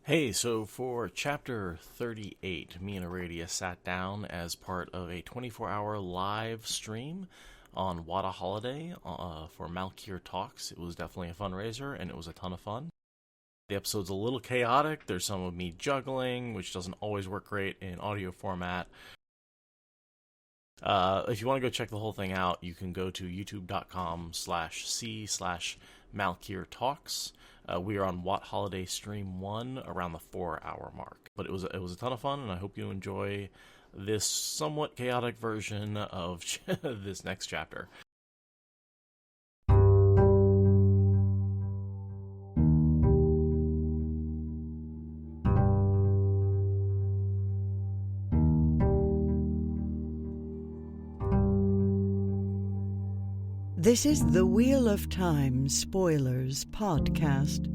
Hey, so for chapter 38, me and Aradia sat down as part of a 24-hour live stream on WoT-A-Holiday for Malkier Talks. It was definitely a fundraiser, and it was a ton of fun. The episode's a little chaotic. There's some of me juggling, which doesn't always work great in audio format. If you want to go check the whole thing out, you can go to youtube.com/c/Malkier Talks. We are on WoT-Holiday Stream 1 around the 4-hour mark. But it was a ton of fun, and I hope you enjoy this somewhat chaotic version of this next chapter. This is the Wheel of Time Spoilers podcast.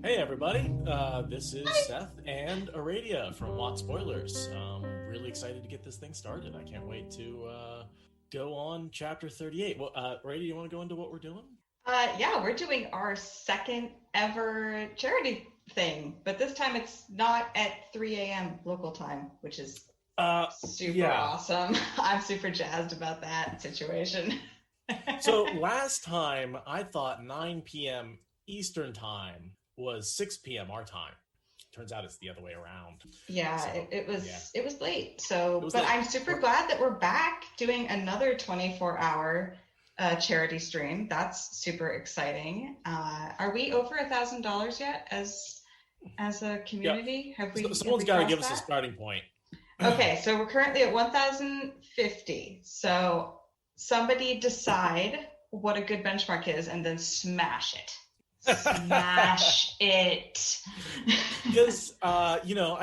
Hey everybody, this is Seth and Aradia from WoT Spoilers. Really excited to get this thing started. I can't wait to go on chapter 38. Well, Aradia, you want to go into what we're doing? Yeah, we're doing our second ever charity thing, but this time it's not at 3 a.m. local time, which is super awesome. I'm super jazzed about that situation. So last time I thought 9 p.m. Eastern time was 6 p.m. our time. Turns out it's the other way around. Yeah, so, it was late. So, late. I'm super glad that we're back doing another 24-hour charity stream. That's super exciting. Are we over $1,000 yet as a community? Yeah. Someone's got to give us a starting point. Okay, so we're currently at 1,050. So somebody decide what a good benchmark is and then smash it. Smash it. Because, I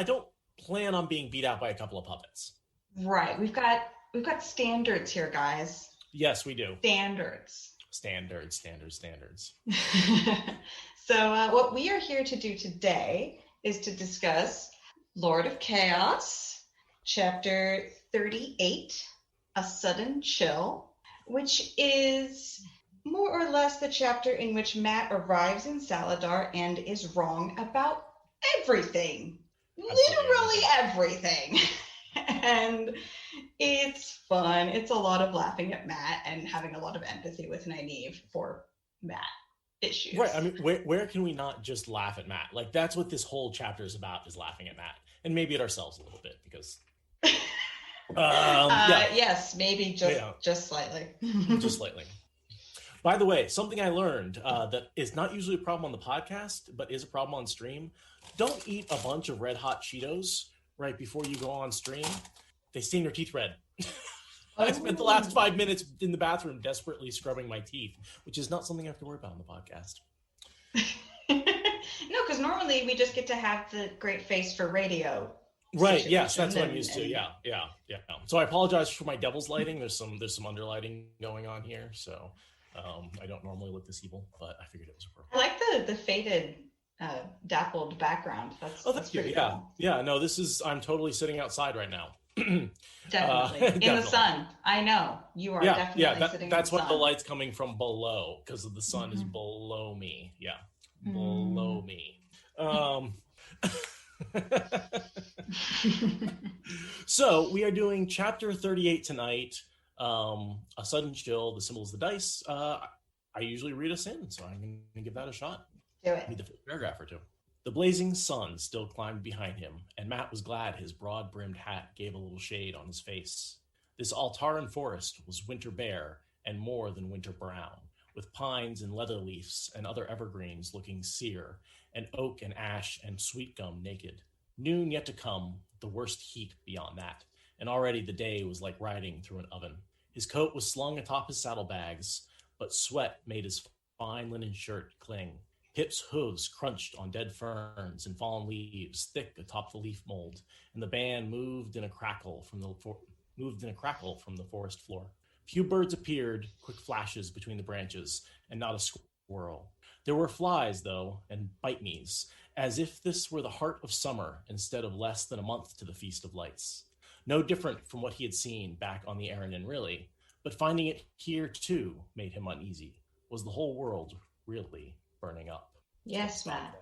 don't plan on being beat out by a couple of puppets. Right. We've got standards here, guys. Yes, we do. Standards. So what we are here to do today is to discuss Lord of Chaos, Chapter 38, A Sudden Chill, which is more or less the chapter in which Matt arrives in Salidar and is wrong about everything. Literally everything. And it's fun. It's a lot of laughing at Matt and having a lot of empathy with Nynaeve for Matt issues. Right. I mean, where can we not just laugh at Matt? Like, that's what this whole chapter is about, is laughing at Matt. And maybe at ourselves a little bit, because... Yes, maybe just slightly. Just slightly. By the way, something I learned that is not usually a problem on the podcast, but is a problem on stream. Don't eat a bunch of red hot Cheetos right before you go on stream. They stain your teeth red. I spent the last 5 minutes in the bathroom desperately scrubbing my teeth, which is not something I have to worry about on the podcast. No, because normally we just get to have the great face for radio. Right. Yes, that's what I'm used to. Yeah. So I apologize for my devil's lighting. There's some underlighting going on here. So I don't normally look this evil, but I figured it was appropriate. I like the faded, dappled background. That's pretty cool. Yeah. No, I'm totally sitting outside right now. Definitely in the sun. I know you are definitely sitting in the sun. That's why the light's coming from below, because the sun is below me. Yeah, below me. So we are doing chapter 38 tonight. A Sudden Chill. The symbol is the dice. I usually read us in, so I'm going to give that a shot. Do it. Read the first paragraph or two. The blazing sun still climbed behind him, and Matt was glad his broad-brimmed hat gave a little shade on his face. This Altaran forest was winter bare and more than winter brown, with pines and leather leaves and other evergreens looking sere, and oak and ash and sweet gum naked. Noon yet to come, the worst heat beyond that, and already the day was like riding through an oven. His coat was slung atop his saddlebags, but sweat made his fine linen shirt cling. Hip's hooves crunched on dead ferns and fallen leaves thick atop the leaf mold, and the band moved in a crackle from the forest floor. Few birds appeared, quick flashes between the branches, and not a squirrel. There were flies, though, and bite-me's, as if this were the heart of summer instead of less than a month to the Feast of Lights. No different from what he had seen back on the Aradia, really, but finding it here, too, made him uneasy. Was the whole world really burning up? Yes, Matt.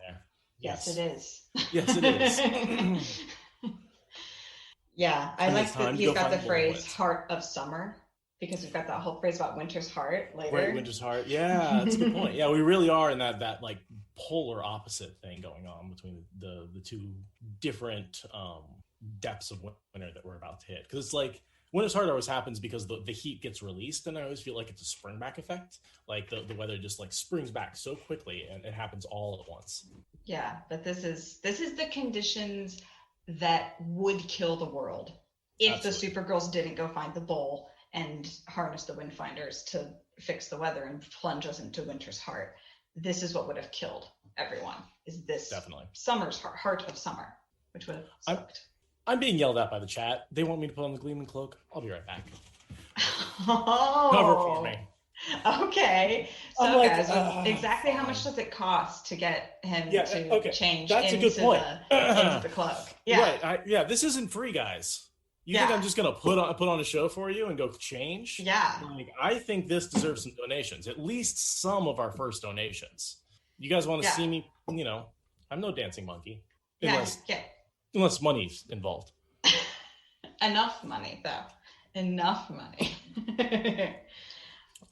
Yes, it is. Yes, it is. Yeah, I And like it's time that to he's go got the find phrase Lord. "heart of summer" because we've got that whole phrase about winter's heart later. Right, Winter's Heart. Yeah, that's a good point. Yeah, we really are in that like polar opposite thing going on between the two different depths of winter that we're about to hit. Because it's like Winter's Heart always happens because the heat gets released, and I always feel like it's a spring back effect. Like the weather just like springs back so quickly, and it happens all at once. Yeah, but this is the conditions that would kill the world if Absolutely. the Supergirls didn't go find the bowl and harness the Windfinders to fix the weather and plunge us into winter's heart. This is what would have killed everyone. Is this Definitely summer's heart of summer, which would have sucked. I'm being yelled at by the chat. They want me to put on the Gleaming Cloak. I'll be right back. Oh, Cover for me. Okay. So I'm like, guys, exactly how much does it cost to get him to change That's into, a good point. Into the cloak? Yeah. Right. This isn't free, guys. You think I'm just gonna put on a show for you and go change? Yeah. Like, I think this deserves some donations. At least some of our first donations. You guys want to see me? You know, I'm no dancing monkey. Unless money's involved. Enough money, though. Enough money.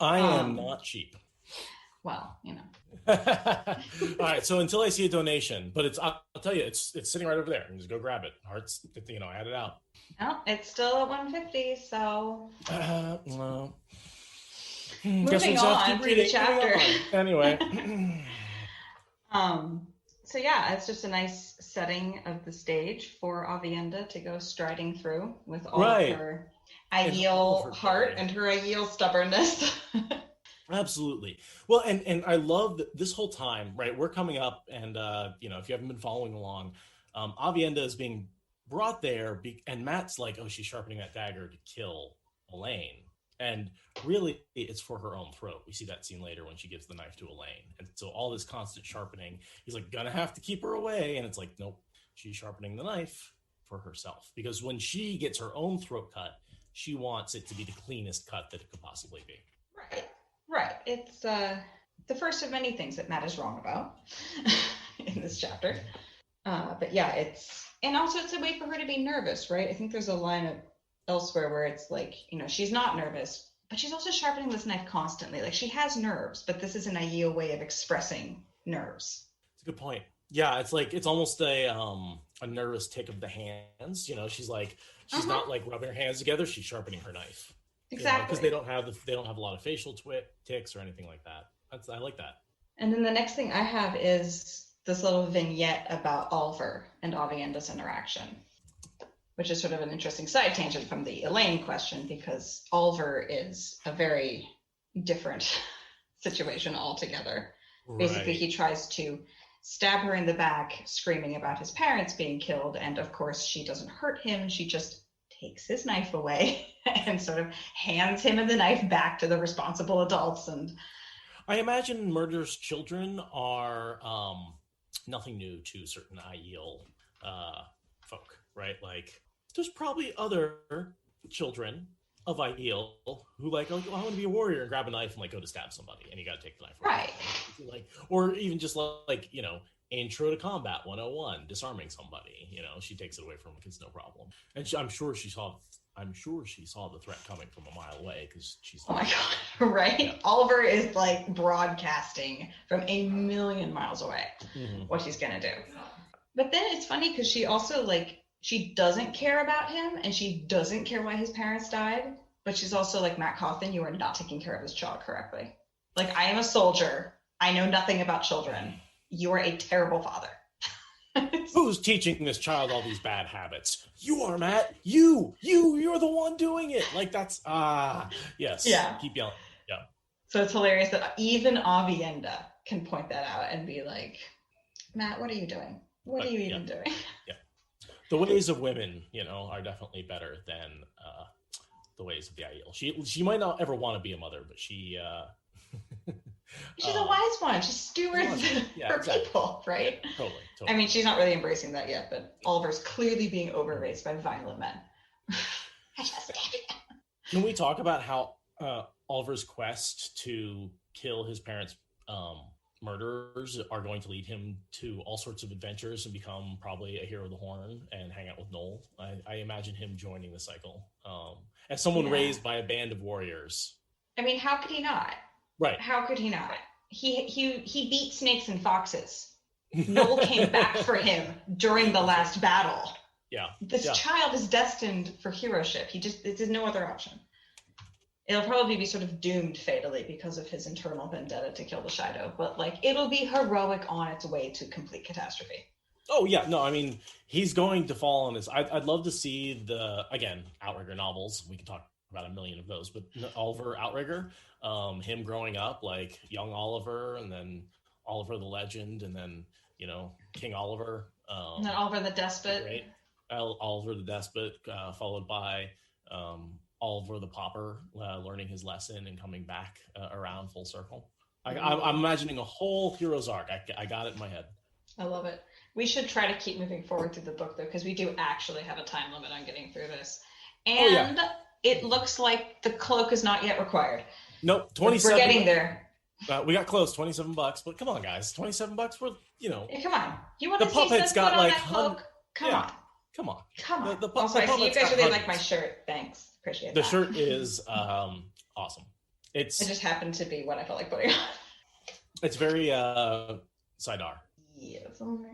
I am not cheap. Well, you know. All right. So until I see a donation, but I'll tell you, it's sitting right over there. And just go grab it. Hearts, add it out. No, it's still at 150. So. Well. Moving on to the chapter. Anyway. So yeah, it's just a nice setting of the stage for Avienda to go striding through with all of her Aiel heart and her Aiel stubbornness. Absolutely. Well, and I love that this whole time, right? We're coming up, and if you haven't been following along, Avienda is being brought there, and Matt's like, "Oh, she's sharpening that dagger to kill Elaine," and really, it's for her own throat. We see that scene later when she gives the knife to Elaine, and so all this constant sharpening, he's like, "Gonna have to keep her away," and it's like, nope, she's sharpening the knife for herself, because when she gets her own throat cut, she wants it to be the cleanest cut that it could possibly be. Right. It's the first of many things that Matt is wrong about in this chapter. But yeah, it's a way for her to be nervous, right? I think there's a line elsewhere where it's like, she's not nervous, but she's also sharpening this knife constantly. Like, she has nerves, but this is an Aiel way of expressing nerves. It's a good point. Yeah, it's like, it's almost a nervous tick of the hands. She's like, she's not like rubbing her hands together. She's sharpening her knife. Exactly. Because they don't have a lot of facial ticks or anything like that. I like that. And then the next thing I have is this little vignette about Oliver and Avienda's interaction, which is sort of an interesting side tangent from the Elaine question, because Oliver is a very different situation altogether. Right. Basically, he tries to stab her in the back, screaming about his parents being killed, and of course she doesn't hurt him. She just takes his knife away and sort of hands him and the knife back to the responsible adults. And I imagine murderous children are nothing new to certain Aiel folk, right? Like, there's probably other children of Aiel who like, oh, I want to be a warrior and grab a knife and like go to stab somebody, and you got to take the knife away. Right. Like, or even just like Intro to Combat 101, disarming somebody. She takes it away from him because no problem. And I'm sure she saw the threat coming from a mile away, because she's. Oh my god! Right? Yeah. Oliver is like broadcasting from a million miles away what he's gonna do. But then it's funny because she also she doesn't care about him, and she doesn't care why his parents died. But she's also like, Matt Cawthon, you are not taking care of this child correctly. Like, I am a soldier. I know nothing about children. You are a terrible father. Who's teaching this child all these bad habits? You are, Matt. You're the one doing it. Like, that's yes. Yeah. Keep yelling. Yeah. So it's hilarious that even Avienda can point that out and be like, Matt, what are you doing? What are you even doing? Yeah. The ways of women, are definitely better than the ways of the Aiel. She might not ever want to be a mother, but she she's a wise one. She stewards her people, right? Totally. I mean, she's not really embracing that yet, but Oliver's clearly being overraised by violent men. Can we talk about how Oliver's quest to kill his parents' murderers are going to lead him to all sorts of adventures and become probably a hero of the Horn and hang out with Noel. I imagine him joining the cycle. As someone raised by a band of warriors. I mean, how could he not? Right. How could he not? He beat snakes and foxes. Noel came back for him during the last battle. Yeah. This child is destined for heroship. There's no other option. It'll probably be sort of doomed fatally because of his internal vendetta to kill the Shido, but like it'll be heroic on its way to complete catastrophe. Oh yeah, no, I mean he's going to fall on his. I'd love to see Outrigger novels. We can talk about a million of those, but Oliver Outrigger, him growing up like young Oliver, and then Oliver the Legend, and then King Oliver, and then Oliver the Despot. Right, Oliver the Despot, followed by. Oliver the Pauper learning his lesson and coming back around full circle. I'm imagining a whole hero's arc. I got it in my head. I love it. We should try to keep moving forward through the book, though, because we do actually have a time limit on getting through this. And it looks like the cloak is not yet required. Nope, 27. We're getting there. We got close, $27. But come on, guys, $27 for Hey, come on, you want to see puppet's Seth got put on like that cloak? Come on. Come on. Also, I see you guys really like my shirt. Thanks. Appreciate that. The shirt is awesome. It just happened to be what I felt like putting on. It's very Salidar. Yes. Love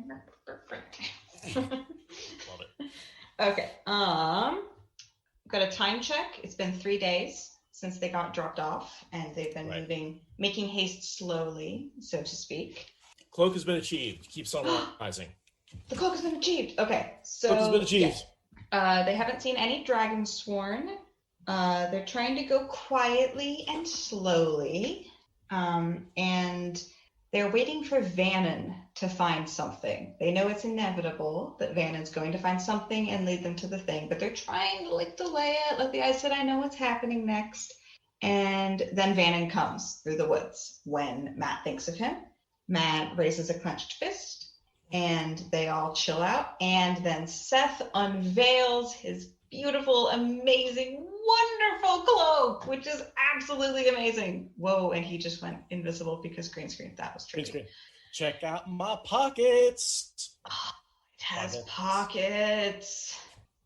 it. Okay. Got a time check. It's been 3 days since they got dropped off, and they've been making haste slowly, so to speak. Cloak has been achieved. Keeps on rising. The cloak has been achieved. Okay, so cloak has been achieved. They haven't seen any dragons sworn. They're trying to go quietly and slowly, and they're waiting for Vannon to find something. They know it's inevitable that Vannon's going to find something and lead them to the thing, but they're trying to delay it. Like the guy said, I know what's happening next. And then Vannon comes through the woods when Matt thinks of him. Matt raises a clenched fist, and they all chill out. And then Seth unveils his beautiful, amazing, wonderful cloak, which is absolutely amazing. Whoa, and he just went invisible because green screen. That was tricky. Green screen. Check out my pockets. Oh, it has pockets.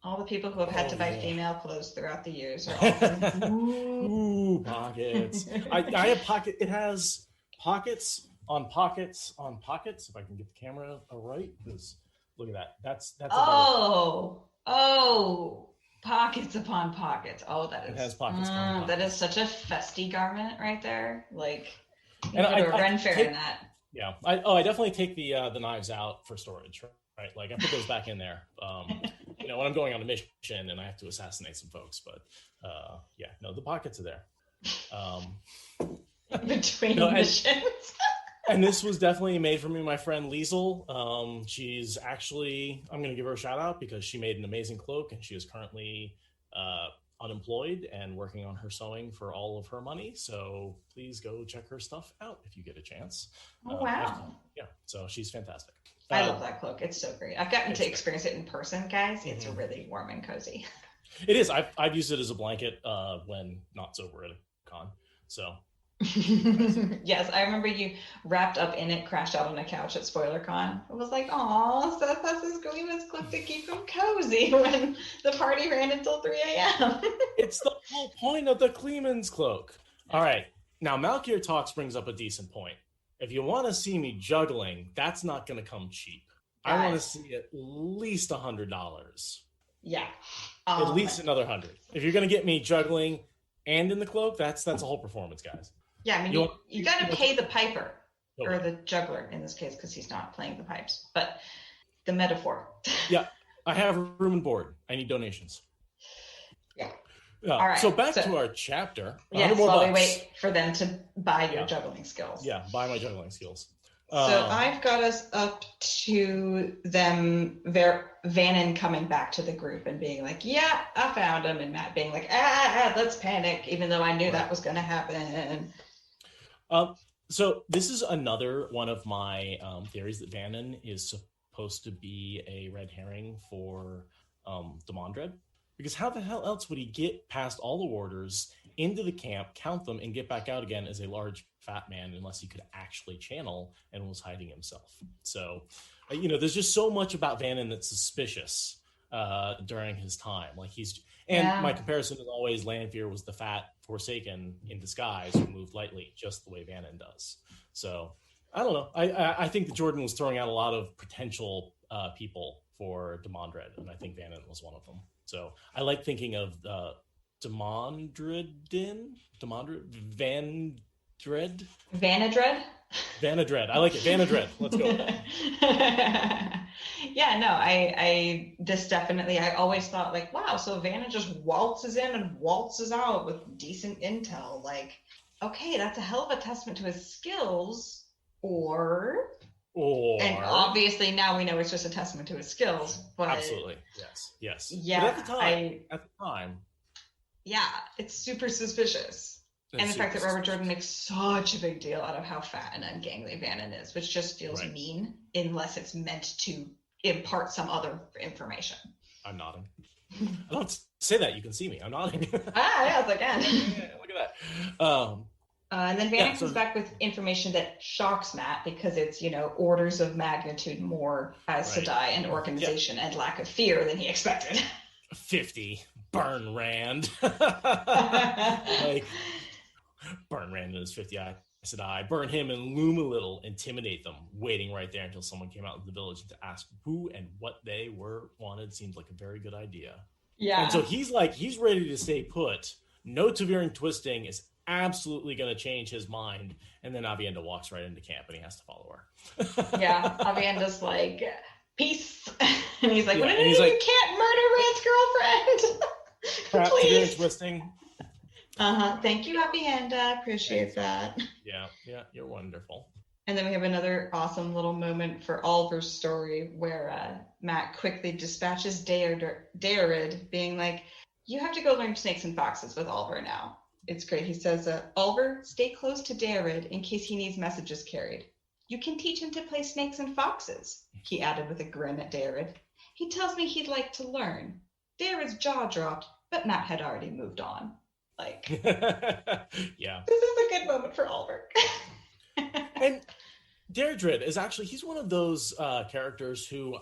All the people who have had to buy female clothes throughout the years are all ooh, pockets. I have pocket. It has pockets on pockets on pockets. If I can get the camera right, because look at that. That's pockets upon pockets. Oh, that is. It has pockets upon pockets. That is such a festy garment right there. Like, you and can do a Ren fair in that. Yeah. I definitely take the knives out for storage. Right. Like I put those back in there. When I'm going on a mission and I have to assassinate some folks. But the pockets are there. Between missions. And this was definitely made for me, my friend Liesel. She's actually, I'm going to give her a shout out because she made an amazing cloak, and she is currently unemployed and working on her sewing for all of her money. So please go check her stuff out if you get a chance. Oh, wow. So she's fantastic. I love that cloak. It's so great. I've gotten to experience it in person, guys. It's really warm and cozy. It is. I've used it as a blanket when not sober at a con. So. Yes, I remember you wrapped up in it, crashed out on a couch at SpoilerCon. It was like, "Aw, Seth has his Gleeman's cloak to keep him cozy when the party ran until 3 a.m. It's the whole point of the Gleeman's cloak. All right, now Malkier Talks brings up a decent point. If you want to see me juggling, that's not going to come cheap. I want to see at least $100. Yeah, at least another 100. If you're going to get me juggling and in the cloak, that's a whole performance, guys. Yeah, I mean, you got to pay the piper, or the juggler in this case, because he's not playing the pipes, but the metaphor. Yeah, I have room and board. I need donations. Yeah. All right. So back to our chapter. Yes, while we wait for them to buy your juggling skills. Yeah, buy my juggling skills. So I've got us up to them, Vannon coming back to the group and being like, yeah, I found him. And Matt being like, let's panic, even though I knew that was going to happen. So this is another one of my theories that Vannon is supposed to be a red herring for Demandred. Because how the hell else would he get past all the warders into the camp, count them, and get back out again as a large fat man unless he could actually channel and was hiding himself? So, there's just so much about Vannon that's suspicious during his time. My comparison is always Lanfear was the fat Forsaken in disguise who moved lightly, just the way Vannon does. So I don't know. I think that Jordan was throwing out a lot of potential people for Demandred, and I think Vannon was one of them. So I like thinking of Vanadred. Vanadred. I like it. Vanadred. Let's go. Yeah, no, I always thought like, wow, so Vanna just waltzes in and waltzes out with decent intel. Like, okay, that's a hell of a testament to his skills, or and obviously now we know it's just a testament to his skills. But absolutely, yes. Yeah, but at the time, yeah, it's super suspicious. And the fact that Robert Jordan makes such a big deal out of how fat and ungangly Vannon is, which just feels mean unless it's meant to impart some other information. I'm nodding. I don't say that. You can see me. I'm nodding. Yes, I can. Yeah, look at that. And then Vannon comes back with information that shocks Matt because it's, orders of magnitude more as Sedai and organization and lack of fear than he expected. 50. Burn Rand. Burn Rand in his 50 eye. I said, I burn him and loom a little, intimidate them, waiting right there until someone came out of the village to ask who and what they wanted. Seems like a very good idea. Yeah. And so he's ready to stay put. No Taviran twisting is absolutely going to change his mind. And then Aviendha walks right into camp and he has to follow her. Yeah. Aviendha's like, peace. And he's like, you can't murder Rand's girlfriend. Please. Taviran twisting. Thank you, Aviendha. Appreciate that. Yeah, you're wonderful. And then we have another awesome little moment for Oliver's story where Matt quickly dispatches Daerid, being like, you have to go learn snakes and foxes with Oliver now. It's great. He says, Oliver, stay close to Daerid in case he needs messages carried. You can teach him to play snakes and foxes, he added with a grin at Daerid. He tells me he'd like to learn. Daerid's jaw dropped, but Matt had already moved on. Yeah. This is a good moment for Oliver. And Deirdre is he's one of those characters who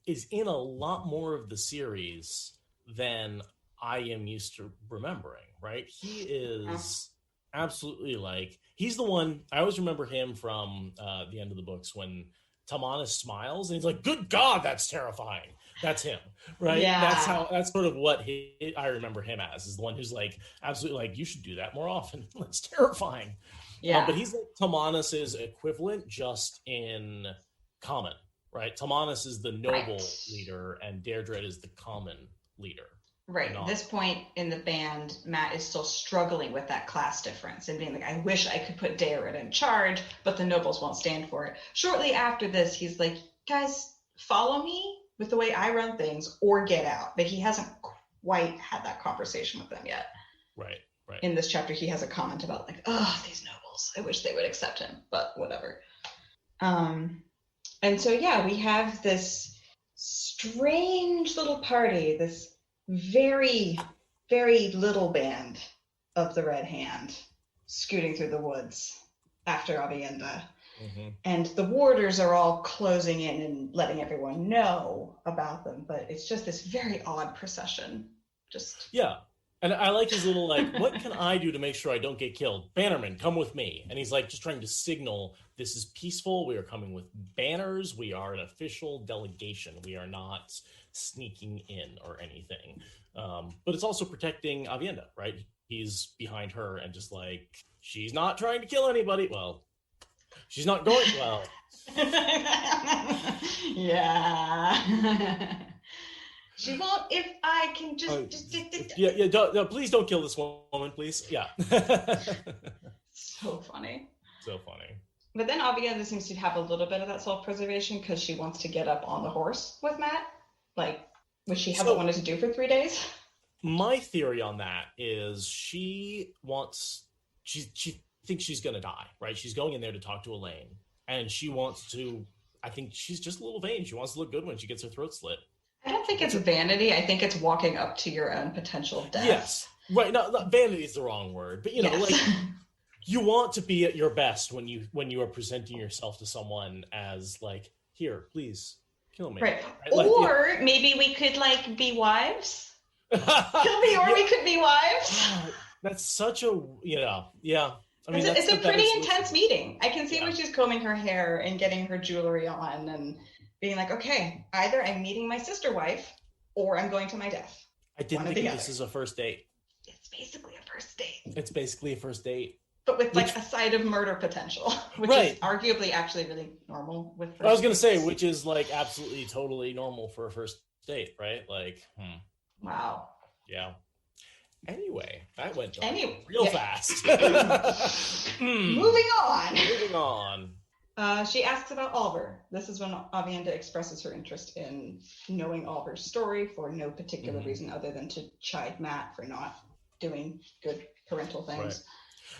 is in a lot more of the series than I am used to remembering, right? He is absolutely he's the one, I always remember him from the end of the books when Tamanis smiles and he's like, good God, that's terrifying. That's him, right? Yeah. That's sort of what I remember him as, is the one who's absolutely you should do that more often. That's terrifying. Yeah. But he's Tamanis's equivalent just in common, right? Tamanis is the noble leader and Deirdre is the common leader. Right. At this point in the band, Matt is still struggling with that class difference and being like, I wish I could put Deirdre in charge, but the nobles won't stand for it. Shortly after this, he's like, guys, follow me with the way I run things or get out. But he hasn't quite had that conversation with them yet. Right. In this chapter, he has a comment about these nobles. I wish they would accept him, but whatever. And so, we have this strange little party, this very, very little band of the Red Hand scooting through the woods after Aviendha. Mm-hmm. And the warders are all closing in and letting everyone know about them, but it's just this very odd procession. And I like his little what can I do to make sure I don't get killed? Bannerman, come with me. And he's just trying to signal this is peaceful. We are coming with banners. We are an official delegation. We are not sneaking in or anything. But it's also protecting Aviendha, right? He's behind her and just she's not trying to kill anybody. Well, she's not going well. Yeah. She won't if I can just... please don't kill this woman, please. Yeah. So funny. So funny. But then Aviendha seems to have a little bit of that self-preservation because she wants to get up on the horse with Matt, which she hasn't wanted to do for 3 days. My theory on that is she thinks she's going to die, right? She's going in there to talk to Elaine, and she wants to, I think she's just a little vain. She wants to look good when she gets her throat slit. I don't think it's vanity. I think it's walking up to your own potential death. Yes. Right. No, vanity is the wrong word, but like you want to be at your best when you are presenting yourself to someone as like, here, please kill me. Right. Or maybe we could like be wives. Kill me, or we could be wives. That's such a yeah. I mean, it's a pretty intense meeting. I can see when she's combing her hair and getting her jewelry on and being like, okay, either I'm meeting my sister wife or I'm going to my death. I didn't think this is a first date. It's basically a first date. It's basically a first date. But with like a side of murder potential, which is arguably actually really normal with first I was going to say, which is like absolutely totally normal for a first date, right? Like, Wow. Yeah. Anyway, that went real fast. Moving on. Moving on. She asks about Oliver. This is when Avienda expresses her interest in knowing Oliver's story for no particular reason other than to chide Matt for not doing good parental things. Right.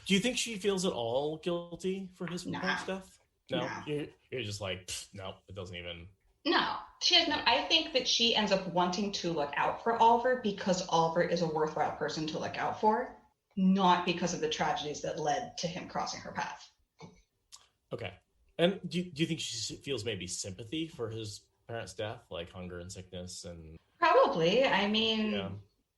Do you think she feels at all guilty for his parents' death? No. You're just like, no, it doesn't even... No, she has no. I think that she ends up wanting to look out for Oliver because Oliver is a worthwhile person to look out for, not because of the tragedies that led to him crossing her path. Okay. And do you think she feels maybe sympathy for his parents' death, like hunger and sickness and? Probably. I mean,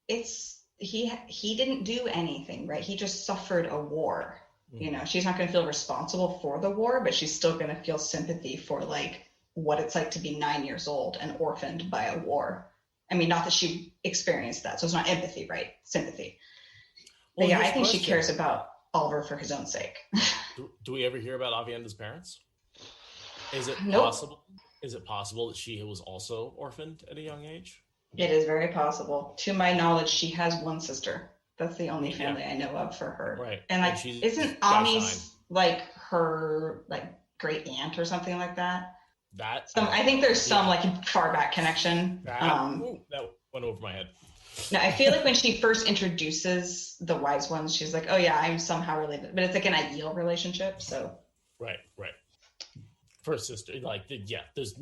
it's he didn't do anything, right? He just suffered a war. You know, she's not going to feel responsible for the war, but she's still going to feel sympathy for like what it's like to be 9 years old and orphaned by a war. I mean, not that she experienced that, so it's not empathy, right? Sympathy. Well, but I think she cares about Oliver for his own sake. Do we ever hear about Avienda's parents? Is it possible? Is it possible that she was also orphaned at a young age? It is very possible. To my knowledge, she has one sister. That's the only family I know of for her. Right. And like, isn't Ami's like her like great aunt or something like that? I think there's some like far back connection. That went over my head. No, I feel like when she first introduces the wise ones, she's like, "Oh yeah, I'm somehow related," but it's like an ideal relationship. So right. First sister, like there's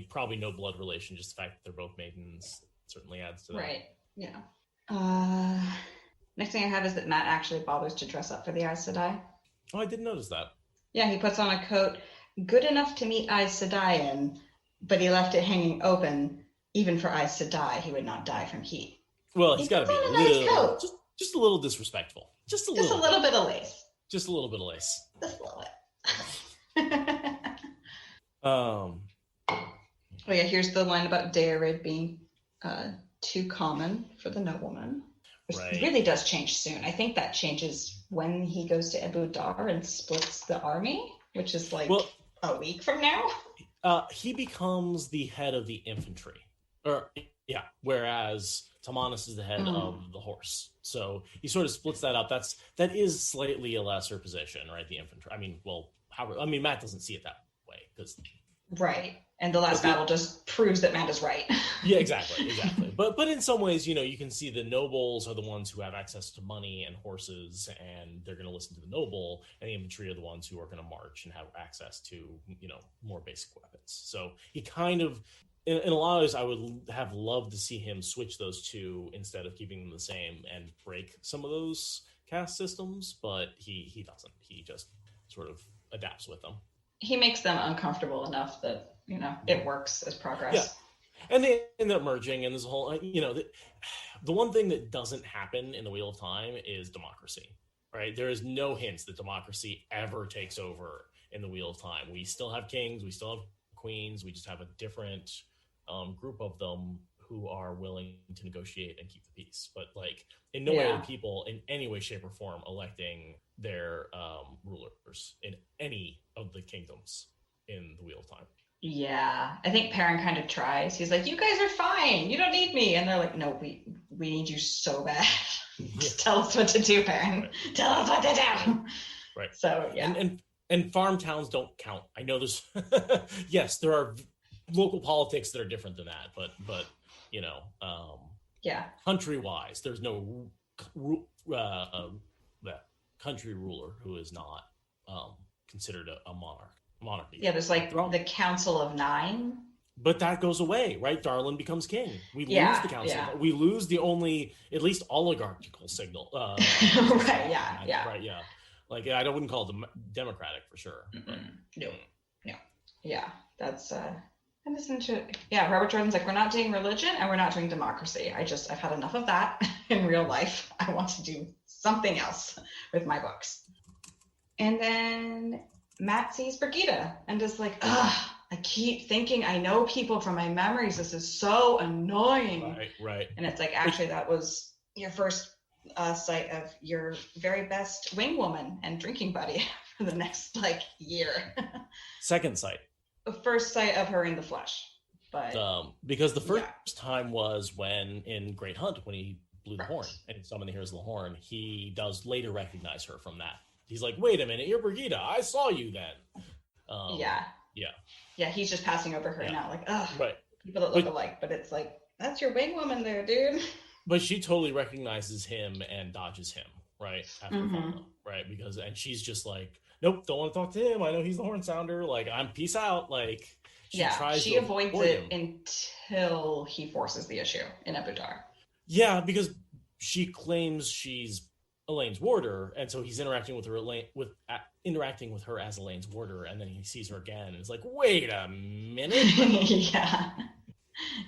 probably no blood relation. Just the fact that they're both maidens certainly adds to that. Right. Yeah. Next thing I have is that Matt actually bothers to dress up for the Aes Sedai. Oh, I didn't notice that. Yeah, he puts on a coat good enough to meet Aes Sedai in, but he left it hanging open. Even for Aes Sedai, he would not die from heat. Well, he's got to be a nice coat. Just a little disrespectful. Just a little bit of lace. Just a little bit of lace. Just a little bit. Oh yeah, here's the line about Daerid being too common for the nobleman. Which really does change soon. I think that changes when he goes to Ebu Dar and splits the army, which is like a week from now. He becomes the head of the infantry. Whereas Tamanus is the head of the horse. So he sort of splits that up. That is slightly a lesser position, right? The infantry. I mean, Matt doesn't see it that way because right. And the last battle just proves that Matt is right. Yeah, exactly. But in some ways, you can see the nobles are the ones who have access to money and horses, and they're going to listen to the noble, and the infantry are the ones who are going to march and have access to, more basic weapons. So he kind of, in a lot of ways, I would have loved to see him switch those two instead of keeping them the same and break some of those caste systems, but he doesn't. He just sort of adapts with them. He makes them uncomfortable enough that, it works as progress. Yeah. And they end up merging, and there's a whole, the one thing that doesn't happen in the Wheel of Time is democracy, right? There is no hints that democracy ever takes over in the Wheel of Time. We still have kings, we still have queens, we just have a different group of them who are willing to negotiate and keep the peace. But like, in no way are people in any way, shape, or form electing their rulers in any of the kingdoms in the Wheel of Time. Yeah, I think Perrin kind of tries. He's like, "You guys are fine. You don't need me." And they're like, "No, we need you so bad. Just tell us what to do, Perrin. Right. Tell us what to do." Right. So yeah. And farm towns don't count. I know there's yes, there are local politics that are different than that, but country wise, there's no country ruler who is not considered a monarchy. Yeah, there's like the Council of Nine. But that goes away, right? Darlin becomes king. We lose the council. Yeah. We lose the only, at least, oligarchical signal. Right, yeah. Right, yeah. Like, I wouldn't call it democratic for sure. No. Yeah, that's, I'm listening yeah, Robert Jordan's like, we're not doing religion and we're not doing democracy. I've had enough of that in real life. I want to do something else with my books. And then Matt sees Brigida and is like, ugh, I keep thinking I know people from my memories. This is so annoying. Right. And it's like, actually, that was your first sight of your very best wing woman and drinking buddy for the next, year. Second sight. The first sight of her in the flesh. But because the first time was when in Great Hunt, when he blew the horn and he summoned the Heroes of the Horn, he does later recognize her from that. He's like, wait a minute, you're Brigida. I saw you then. Yeah, he's just passing over her now. Like, ugh, right. People that look alike. But it's like, that's your wing woman there, dude. But she totally recognizes him and dodges him, right? After Falna, right? And she's just like, nope, don't want to talk to him. I know he's the horn sounder. Like, I'm peace out. Like, she avoids it until he forces the issue in Ebudar. Yeah, because she claims she's Elaine's warder, and so he's interacting with her as Elaine's warder, and then he sees her again, and it's like, wait a minute.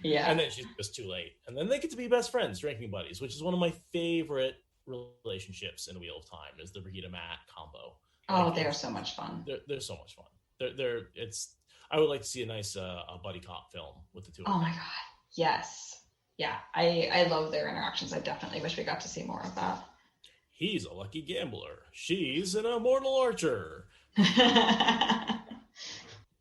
Yeah. And then she's just too late, and then they get to be best friends, drinking buddies, which is one of my favorite relationships in Wheel of Time, is the Brigida Matt combo. Oh, they're so much fun. They're so much fun. I would like to see a nice a buddy cop film with the two of them. Oh my god, yes. Yeah, I love their interactions. I definitely wish we got to see more of that. He's a lucky gambler. She's an immortal archer.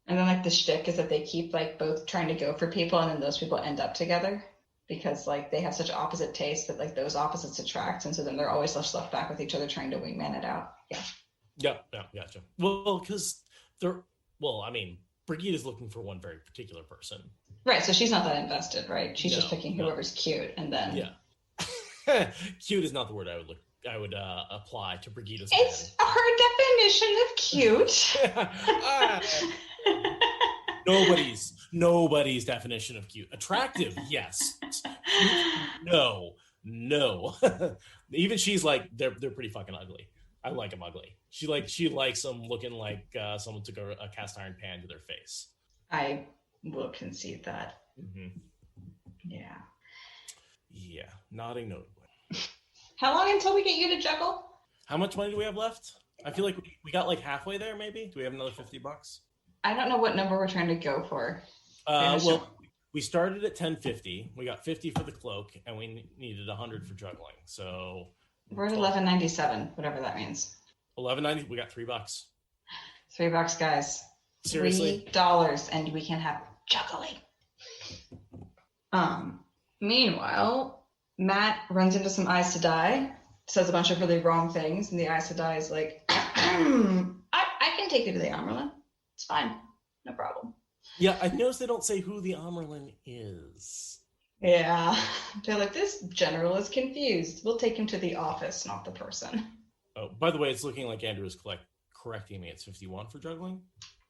And then the shtick is that they keep both trying to go for people, and then those people end up together because they have such opposite tastes that those opposites attract, and so then they're always left back with each other trying to wingman it out. Yeah, gotcha. Well, because Brigida's looking for one very particular person. Right, so she's not that invested, right? She's just picking whoever's cute, and then... Yeah. Cute is not the word I would apply to Brigida's It's her definition of cute. Nobody's definition of cute. Attractive, yes. No. Even she's like, they're pretty fucking ugly. I like them ugly. She likes them looking like someone took a cast iron pan to their face. I will concede that. Mm-hmm. Yeah, nodding notably. How long until we get you to juggle? How much money do we have left? I feel like we got halfway there, maybe. Do we have another $50? I don't know what number we're trying to go for. We started at $10.50. We got $50 for the cloak, and we needed $100 for juggling. So we're at $11.97, whatever that means. $11.90. We got $3. $3, guys. Seriously? $3, and we can have juggling. Meanwhile, Matt runs into some Aes Sedai, says a bunch of really wrong things, and the Aes Sedai is like, I can take you to the Amerlin. It's fine. No problem. Yeah, I noticed they don't say who the Amerlin is. Yeah. They're like, this general is confused. We'll take him to the office, not the person. Oh, by the way, it's looking like Andrew is correcting me. It's 51 for juggling.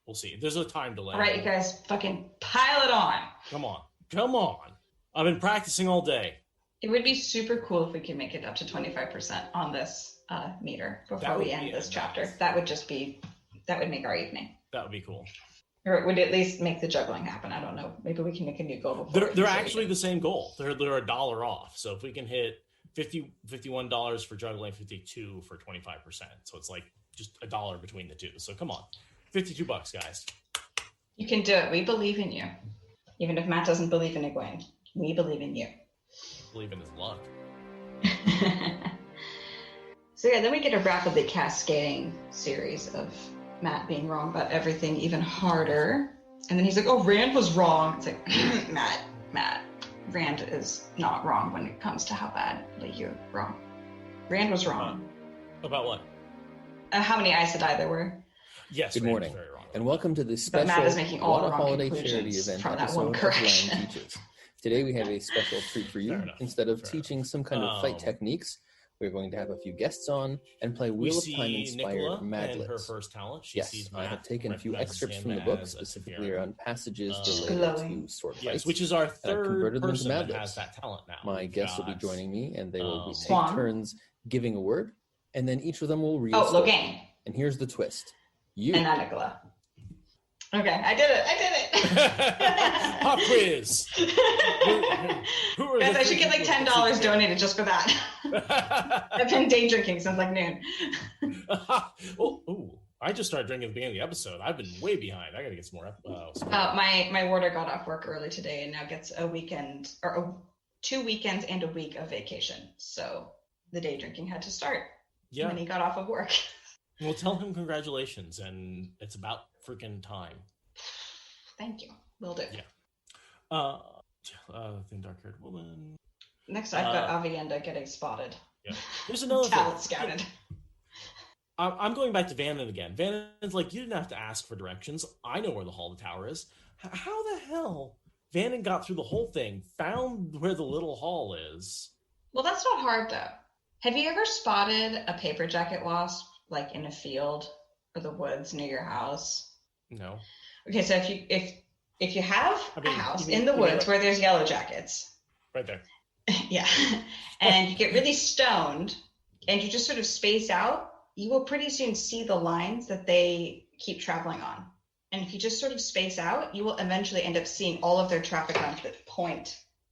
We'll see. There's a time delay. All right, you guys, fucking pile it on. Come on. I've been practicing all day. It would be super cool if we could make it up to 25% on this meter before we end this chapter. That would make our evening. That would be cool. Or it would at least make the juggling happen. I don't know. Maybe we can make a new goal. They're actually the same goal. They're $1 off. So if we can hit $51 for juggling, $52 for 25%. So it's just $1 between the two. So come on, $52, guys. You can do it. We believe in you. Even if Matt doesn't believe in Egwene, we believe in you. Believe in his luck. So yeah, then we get a rapidly cascading series of Matt being wrong about everything even harder. And then he's like, oh, Rand was wrong. It's like, Matt, Rand is not wrong when it comes to how badly you're wrong. Rand was wrong. About what? How many Aes Sedai there were. Yes, good morning, and welcome to this special WoT-A-Holiday charity event episode of Lang Teaches. Today we have a special treat for you. Instead of teaching some kind of fight techniques, We're going to have a few guests on and play Wheel of Time inspired Mad Libs. Her first talent. Yes, I have taken a few excerpts from the book, specifically around passages related to sword fights. Yes, which is our third person that Mad has that talent now. My guests will be joining me, and they will be take turns giving a word, and then each of them will read. Logain. And here's the twist: you and Nicola. Okay, I did it. Pop quiz. Who are Guys, I should get like $10 donated just for that. I've been day drinking since like noon. I just started drinking at the beginning of the episode. I've been way behind. I gotta get some more. My warder got off work early today and now gets a weekend or 2 weekends and a week of vacation. So the day drinking had to start when he got off of work. Well, tell him congratulations, and it's about freaking time. Thank you. Will do. Yeah. Thin dark-haired woman. Next, I've got Avienda getting spotted. Yeah. There's another talent scouted. I'm going back to Verin again. Verin's like, you didn't have to ask for directions. I know where the Hall of the Tower is. How the hell Verin got through the whole thing, found where the little hall is? Well, that's not hard, though. Have you ever spotted a paper jacket wasp, like in a field or the woods near your house? No. Okay, so if you have a house in the woods where there's yellow jackets. Right there. Yeah. And you get really stoned and you just sort of space out, you will pretty soon see the lines that they keep traveling on. And if you just sort of space out, you will eventually end up seeing all of their traffic lines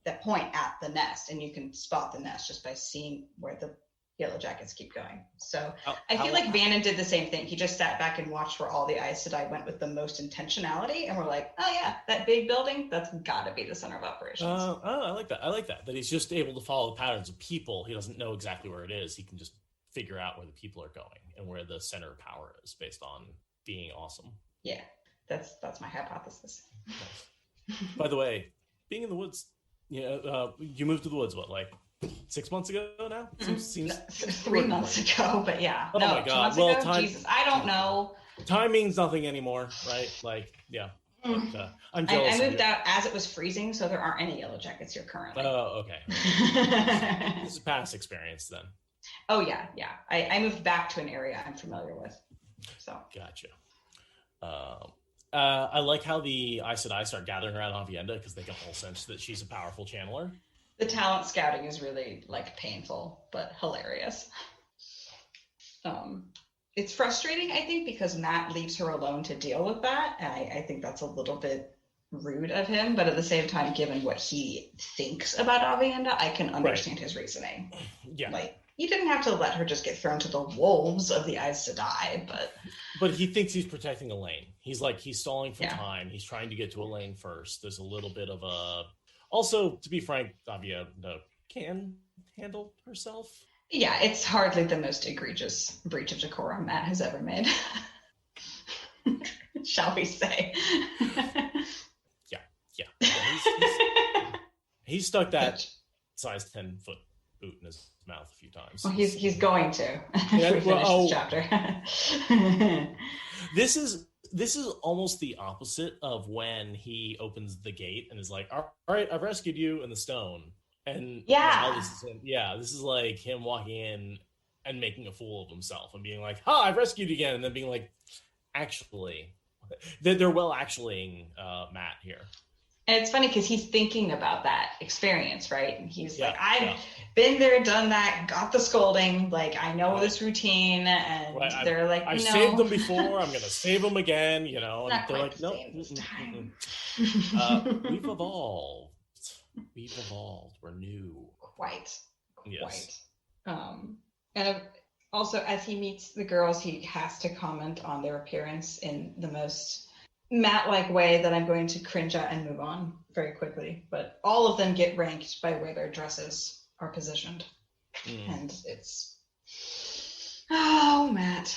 that point at the nest. And you can spot the nest just by seeing where the yellow jackets keep going. So I feel like Vannon did the same thing. He just sat back and watched where all the Aes Sedai went with the most intentionality, and we're like, oh yeah, that big building, that's got to be the center of operations. I like that. That he's just able to follow the patterns of people. He doesn't know exactly where it is. He can just figure out where the people are going and where the center of power is based on being awesome. Yeah, that's my hypothesis. Nice. By the way, being in the woods, you moved to the woods, what, like 6 months ago now? Seems 3 months ago, but yeah. Oh my God. 2 months ago? Jesus, I don't know. Time means nothing anymore, right? Like, yeah. But, I'm jealous. I moved out as it was freezing, so there aren't any yellow jackets here currently. Oh, okay. This is past experience then. Oh yeah. I moved back to an area I'm familiar with. So gotcha. I like how the Aes Sedai start gathering around Avienda because they get a whole sense that she's a powerful channeler. The talent scouting is really like painful, but hilarious. It's frustrating, I think, because Matt leaves her alone to deal with that. And I think that's a little bit rude of him, but at the same time, given what he thinks about Avienda, I can understand his reasoning. Yeah. Like, you didn't have to let her just get thrown to the wolves of the Aes Sedai, but he thinks he's protecting Elaine. He's stalling for time. He's trying to get to Elaine first. There's a little bit of a... Also, to be frank, Avienda can handle herself. Yeah, it's hardly the most egregious breach of decorum Matt has ever made. Shall we say? Yeah. He's stuck that size 10-foot boot in his mouth a few times. Well, he's going to. This chapter. This is almost the opposite of when he opens the gate and is like, all right, I've rescued you in the stone. And this is like him walking in and making a fool of himself and being like, I've rescued you again. And then being like, actually, they're well actuallying Matt here. And it's funny because he's thinking about that experience, right? And he's like, I've been there, done that, got the scolding. Like, I know this routine. And they're like, I've saved them before. I'm going to save them again, And they're like, no. We've evolved. We're new. Quite. Yes. And also, as he meets the girls, he has to comment on their appearance in the most Matt-like way that I'm going to cringe at and move on very quickly. But all of them get ranked by where their dresses are positioned. And it's... Oh, Matt.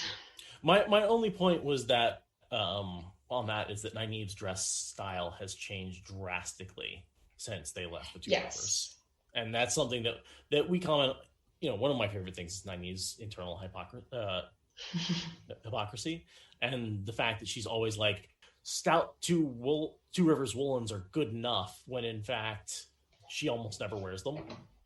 My only point was that on that is that Nynaeve's dress style has changed drastically since they left the two rivers. And that's something that we comment, one of my favorite things is Nynaeve's internal hypocrisy, and the fact that she's always like, stout two rivers woolens are good enough, when in fact she almost never wears them.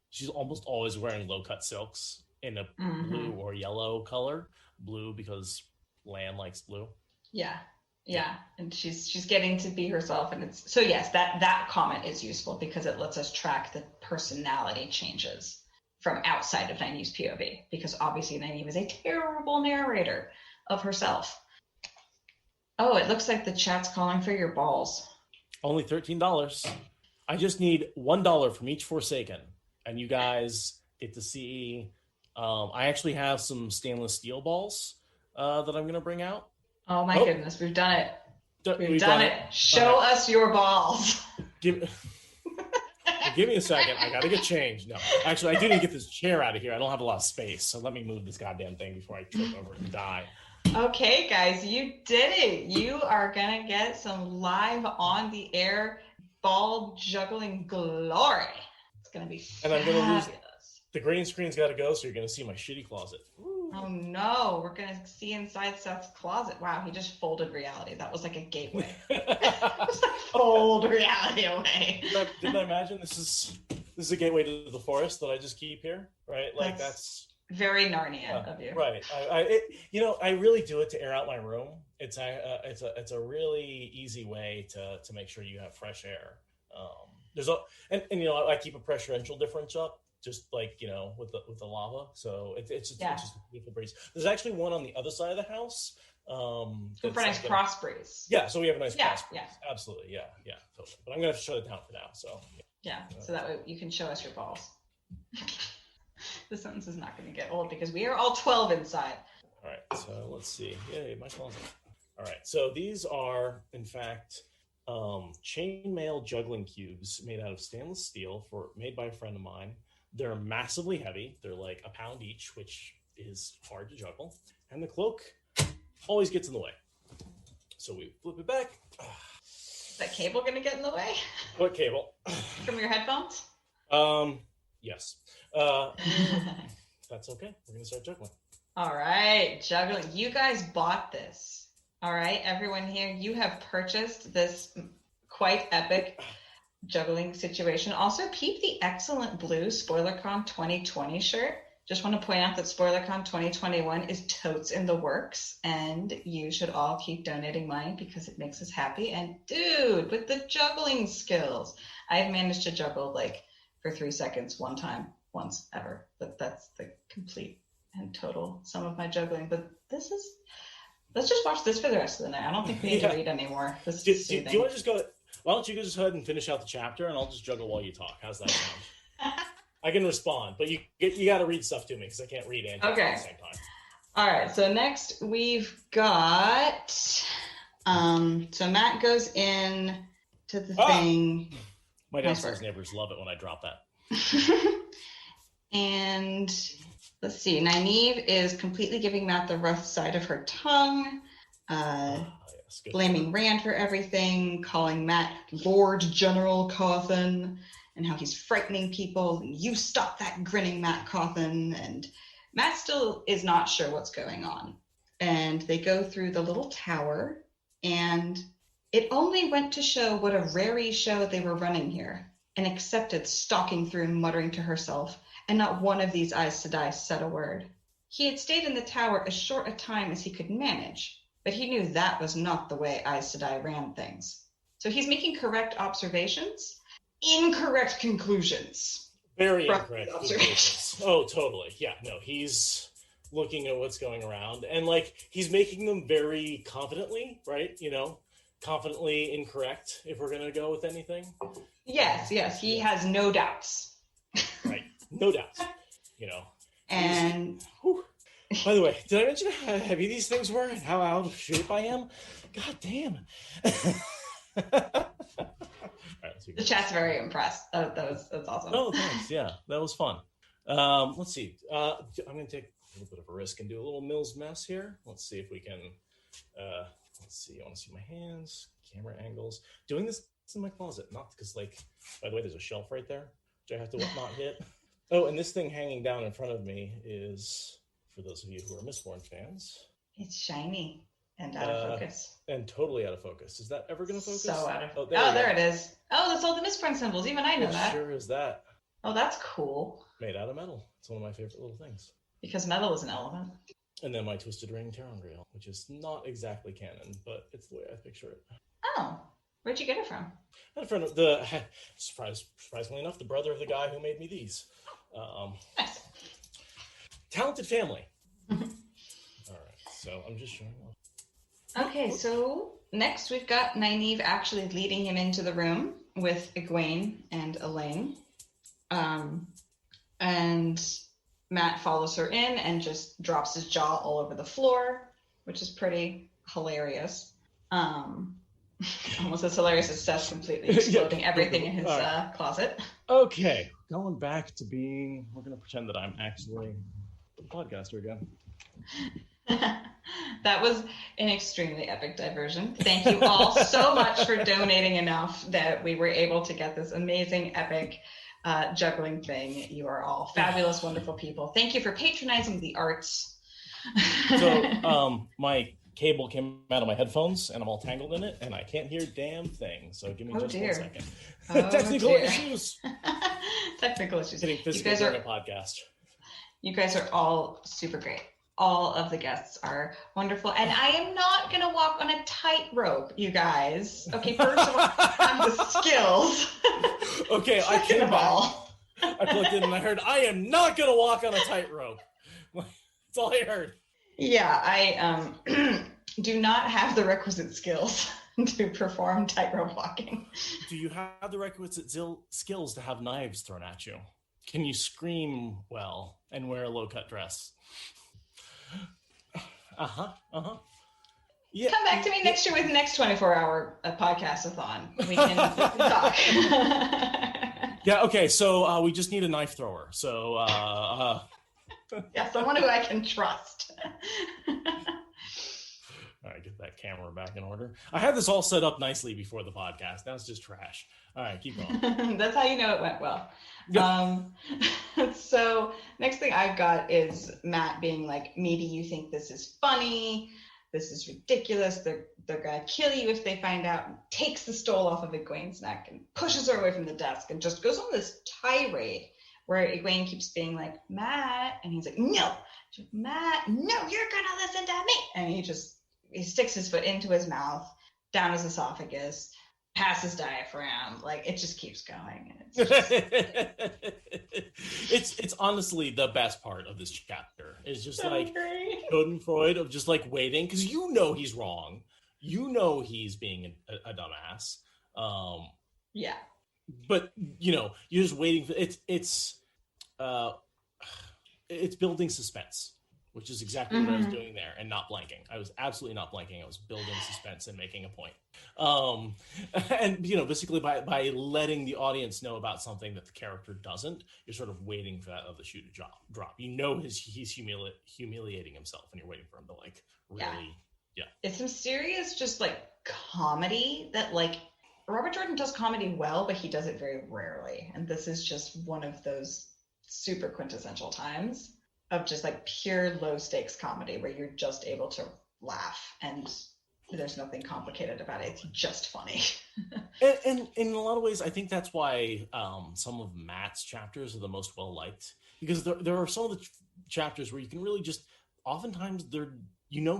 She's almost always wearing low cut silks, in a blue or yellow color. Blue because Lan likes blue. Yeah. And she's getting to be herself, and it's so yes, that comment is useful because it lets us track the personality changes from outside of Nynaeve's POV, because obviously Nynaeve is a terrible narrator of herself. Oh, it looks like the chat's calling for your balls. Only $13. I just need $1 from each Forsaken, and you guys get to see. I actually have some stainless steel balls that I'm going to bring out. Oh my goodness, we've done it. We've done it. Show us your balls. Give me a second. I got to get changed. No, actually, I do need to get this chair out of here. I don't have a lot of space, so let me move this goddamn thing before I trip over and die. Okay, guys, you did it. You are going to get some live on the air ball juggling glory. It's going to be fabulous. And I'm going to lose it. The green screen's got to go, so you're going to see my shitty closet. Ooh. Oh, no. We're going to see inside Seth's closet. Wow, he just folded reality. That was like a gateway. Just like fold reality away. Didn't I imagine this is a gateway to the forest that I just keep here? Right? Like, that's very Narnia of you. Right. I really do it to air out my room. It's a really easy way to make sure you have fresh air. I keep a preferential difference up, just like, with the lava. So it's just a beautiful breeze. There's actually one on the other side of the house. For a nice cross breeze. Yeah, so we have a nice cross breeze. Yeah. Absolutely. Yeah, totally. But I'm going to have to shut it down for now. So so that way you can show us your balls. The sentence is not going to get old because we are all 12 inside. All right, so let's see. Yay, my closet. All right, so these are, in fact, chainmail juggling cubes made out of stainless steel, made by a friend of mine. They're massively heavy. They're like a pound each, which is hard to juggle. And the cloak always gets in the way. So we flip it back. Is that cable going to get in the way? What cable? From your headphones? Yes. That's okay. We're going to start juggling. All right, juggling. You guys bought this. All right, everyone here, you have purchased this quite epic juggling situation. Also, keep the excellent blue SpoilerCon 2020 shirt. Just want to point out that SpoilerCon 2021 is totes in the works, and you should all keep donating money because it makes us happy. And dude, with the juggling skills, I've managed to juggle like for 3 seconds once ever, but that's the complete and total sum of my juggling. But let's just watch this for the rest of the night. I don't think we need to read anymore. This is do you want to just go? Why don't you just go ahead and finish out the chapter, and I'll just juggle while you talk. How's that sound? I can respond, but you got to read stuff to me because I can't read and talk at the same time. All right. So next we've got. So Matt goes in to the thing. My downstairs neighbors love it when I drop that. And let's see. Nynaeve is completely giving Matt the rough side of her tongue. Blaming Rand for everything, calling Matt Lord General Cawthon, and how he's frightening people. And you stop that grinning Matt Cawthon. And Matt still is not sure what's going on. And they go through the little tower, and it only went to show what a rarey show they were running here, and accepted stalking through and muttering to herself, and not one of these Aes Sedai said a word. He had stayed in the tower as short a time as he could manage, but he knew that was not the way Aes Sedai ran things. So he's making correct observations, incorrect conclusions. Very incorrect observations. Oh, totally. Yeah, no, he's looking at what's going around, and like he's making them very confidently, right? Confidently incorrect, if we're going to go with anything. Yes, he has no doubts. Right, no doubts, And... By the way, did I mention how heavy these things were and how out of shape I am? God damn. The chat's very impressed. That's awesome. Oh, thanks. Yeah, that was fun. Let's see. I'm going to take a little bit of a risk and do a little Mills mess here. Let's see if we can... Let's see. I want to see my hands, camera angles. Doing this in my closet, not because, by the way, there's a shelf right there, which I have to not hit. Oh, and this thing hanging down in front of me is, for those of you who are Mistborn fans, it's shiny and out of focus. And totally out of focus. Is that ever going to focus? So out of focus. Oh, there it is. Oh, that's all the Mistborn symbols. Even I know that. Sure is that. Oh, that's cool. Made out of metal. It's one of my favorite little things. Because metal is an element. And then my Twisted Ring Terangreal, which is not exactly canon, but it's the way I picture it. Oh, where'd you get it from? A friend of surprisingly enough, the brother of the guy who made me these. Nice. Talented family. All right, so I'm just showing off. Okay, so next we've got Nynaeve actually leading him into the room with Egwene and Elaine. And Matt follows her in and just drops his jaw all over the floor, which is pretty hilarious. Almost as hilarious as Seth completely exploding everything in his closet. Okay, going back to being, we're going to pretend that I'm actually a podcaster again. That was an extremely epic diversion. Thank you all so much for donating enough that we were able to get this amazing, epic juggling thing. You are all fabulous, wonderful people. Thank you for patronizing the arts. So, my cable came out of my headphones and I'm all tangled in it and I can't hear a damn thing. So give me just 1 second. Technical issues. Technical issues. Getting physical during a podcast. You guys are all super great. All of the guests are wonderful. And I am not going to walk on a tightrope, you guys. Okay, first of all, I have the skills. Okay, I came back. I plugged in and I heard, I am not going to walk on a tightrope. That's all I heard. Yeah, I do not have the requisite skills to perform tightrope walking. Do you have the requisite skills to have knives thrown at you? Can you scream well and wear a low-cut dress? Yeah. Come back to me next year with the next 24-hour podcastathon. We can talk. Yeah, okay, so we just need a knife thrower. So, yeah, someone who I can trust. All right, get that camera back in order. I had this all set up nicely before the podcast. Now it's just trash. All right, keep going. That's how you know it went well. So next thing I've got is Matt being like, maybe you think this is funny. This is ridiculous. They're going to kill you if they find out. And takes the stole off of Egwene's neck and pushes her away from the desk and just goes on this tirade where Egwene keeps being like, Matt. And he's like, no, Matt, no, you're going to listen to me. And he sticks his foot into his mouth, down his esophagus, past his diaphragm. Like, it just keeps going. And it's honestly the best part of this chapter. It's just so like great. Schadenfreude of just like waiting, because you know he's wrong. You know he's being a dumbass. Yeah. But you're just waiting for it's building suspense, which is exactly what I was doing there, and not blanking. I was absolutely not blanking. I was building suspense and making a point. And basically by letting the audience know about something that the character doesn't, you're sort of waiting for that other shoe to drop. He's humiliating himself, and you're waiting for him to like really, yeah. It's some serious just like comedy that like Robert Jordan does comedy well, but he does it very rarely. And this is just one of those super quintessential times of just like pure low stakes comedy where you're just able to laugh and there's nothing complicated about it. It's just funny. and in a lot of ways, I think that's why some of Matt's chapters are the most well liked, because there are some of the chapters where you can really just, oftentimes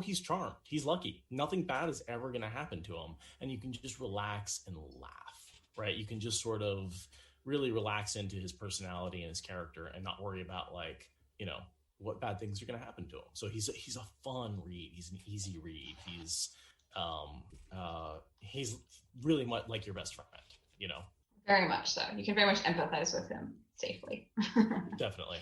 he's charmed. He's lucky. Nothing bad is ever going to happen to him. And you can just relax and laugh, right? You can just sort of really relax into his personality and his character and not worry about like, what bad things are going to happen to him. So he's a fun read. He's an easy read. He's really much like your best friend, Very much so. You can very much empathize with him safely. Definitely.